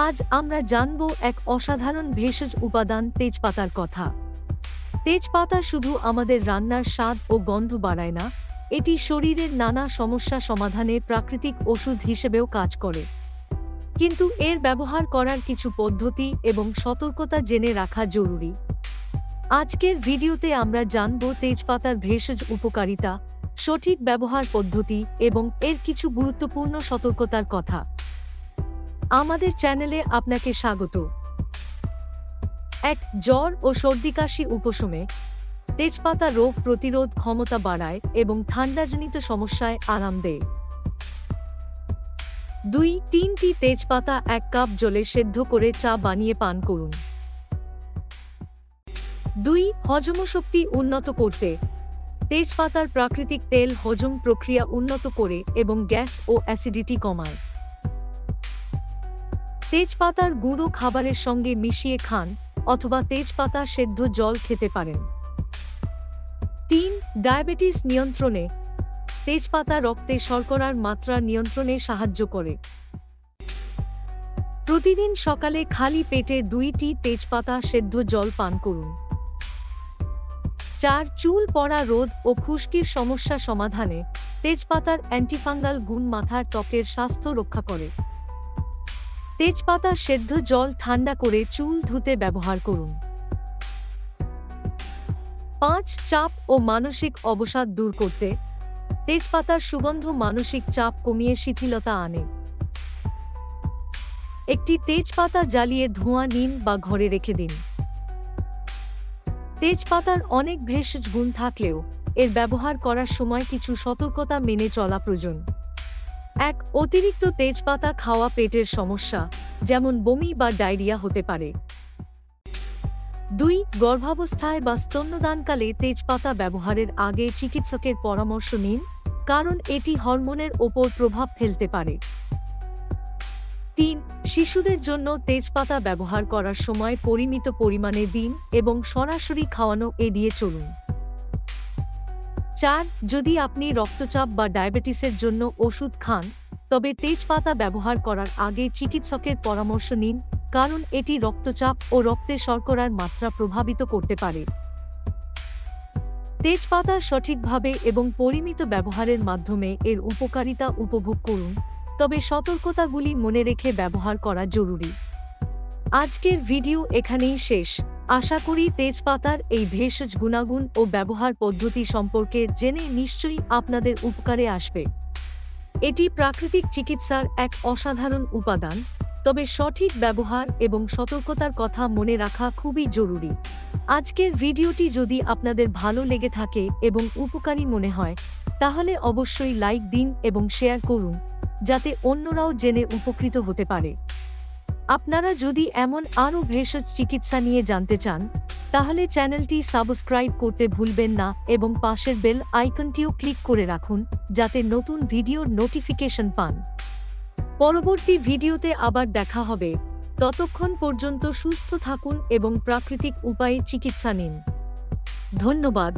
আজ আমরা জানব এক অসাধারণ ভেষজ উপাদান তেজপাতার কথা। তেজপাতা শুধু আমাদের রান্নার স্বাদ ও গন্ধ বাড়ায় না, এটি শরীরের নানা সমস্যা সমাধানে প্রাকৃতিক ওষুধ হিসেবেও কাজ করে। কিন্তু এর ব্যবহার করার কিছু পদ্ধতি এবং সতর্কতা জেনে রাখা জরুরি। আজকের ভিডিওতে আমরা জানব তেজপাতার ভেষজ উপকারিতা, সঠিক ব্যবহার পদ্ধতি এবং এর কিছু গুরুত্বপূর্ণ সতর্কতার কথা। আমাদের চ্যানেলে আপনাকে স্বাগত। জ্বর ও সর্দি-কাশি উপশমে তেজপাতা রোগ প্রতিরোধ ক্ষমতা বাড়ায় এবং ঠান্ডাজনিত সমস্যায় আরাম দেয়। 2-3টি তেজপাতা 1 কাপ জলে সেদ্ধ করে চা বানিয়ে পান করুন। 2. হজমশক্তি উন্নত করতে তেজপাতার প্রাকৃতিক তেল হজম প্রক্রিয়া উন্নত করে এবং গ্যাস ও অ্যাসিডিটি কমায়। তেজপাতার গুঁড়ো খাবারের সঙ্গে মিশিয়ে খান অথবা তেজপাতা সেদ্ধ জল খেতে পারেন। 3. ডায়াবেটিস নিয়ন্ত্রণে তেজপাতা রক্তে শর্করার মাত্রা নিয়ন্ত্রণে সাহায্য করে। প্রতিদিন সকালে খালি পেটে 2টি তেজপাতা সেদ্ধ জল পান করুন। 4. চুল পড়া রোধ ও খুশকির সমস্যা সমাধানে তেজপাতার অ্যান্টিফাঙ্গাল গুণ মাথার ত্বকের স্বাস্থ্য রক্ষা করে। তেজপাতা সেদ্ধ জল ঠান্ডা করে চুল ধুতে ব্যবহার করুন। 5. চাপ ও মানসিক অবসাদ দূর করতে তেজপাতার সুগন্ধ মানসিক চাপ কমিয়ে শিথিলতা আনে। একটি তেজপাতা জ্বালিয়ে ধোঁয়া নিন বা ঘরে রেখে দিন। তেজপাতার অনেক ভেষজ গুণ থাকলেও এর ব্যবহার করার সময় কিছু সতর্কতা মেনে চলা প্রয়োজন। 1. অতিরিক্ত তেজপাতা খাওয়া পেটের সমস্যা যেমন বমি বা ডায়রিয়া হতে পারে। 2. গর্ভাবস্থায় বা স্তন্যদানকালে তেজপাতা ব্যবহারের আগে চিকিৎসকের পরামর্শ নিন, কারণ এটি হরমোনের ওপর প্রভাব ফেলতে পারে। 3. শিশুদের জন্য তেজপাতা ব্যবহার করার সময় পরিমিত পরিমাণে দিন এবং সরাসরি খাওয়ানো এড়িয়ে চলুন। 4. যদি আপনি রক্তচাপ বা ডায়াবেটিসের জন্য ওষুধ খান, তবে তেজপাতা ব্যবহার করার আগে চিকিৎসকের পরামর্শ নিন, কারণ এটি রক্তচাপ ও রক্তে শর্করার মাত্রা প্রভাবিত করতে পারে। তেজপাতা সঠিকভাবে এবং পরিমিত ব্যবহারের মাধ্যমে এর উপকারিতা উপভোগ করুন, তবে সতর্কতাগুলি মনে রেখে ব্যবহার করা জরুরি। আজকের ভিডিও এখানেই শেষ। আশা করি তেজপাতার এই ভেষজ গুণাগুণ ও ব্যবহার পদ্ধতি সম্পর্কে জেনে নিশ্চয়ই আপনাদের উপকারে আসবে। এটি প্রাকৃতিক চিকিৎসার এক অসাধারণ উপাদান, তবে সঠিক ব্যবহার এবং সতর্কতার কথা মনে রাখা খুবই জরুরি। আজকের ভিডিওটি যদি আপনাদের ভালো লেগে থাকে এবং উপকারী মনে হয়, তাহলে অবশ্যই লাইক দিন এবং শেয়ার করুন, যাতে অন্যরাও জেনে উপকৃত হতে পারে। আপনারা যদি এমন আরও ভেষজ চিকিৎসা নিয়ে জানতে চান, তাহলে চ্যানেলটি সাবস্ক্রাইব করতে ভুলবেন না এবং পাশের বেল আইকনটিও ক্লিক করে রাখুন, যাতে নতুন ভিডিওর নোটিফিকেশন পান। পরবর্তী ভিডিওতে আবার দেখা হবে। ততক্ষণ পর্যন্ত সুস্থ থাকুন এবং প্রাকৃতিক উপায়ে চিকিৎসা নিন। ধন্যবাদ।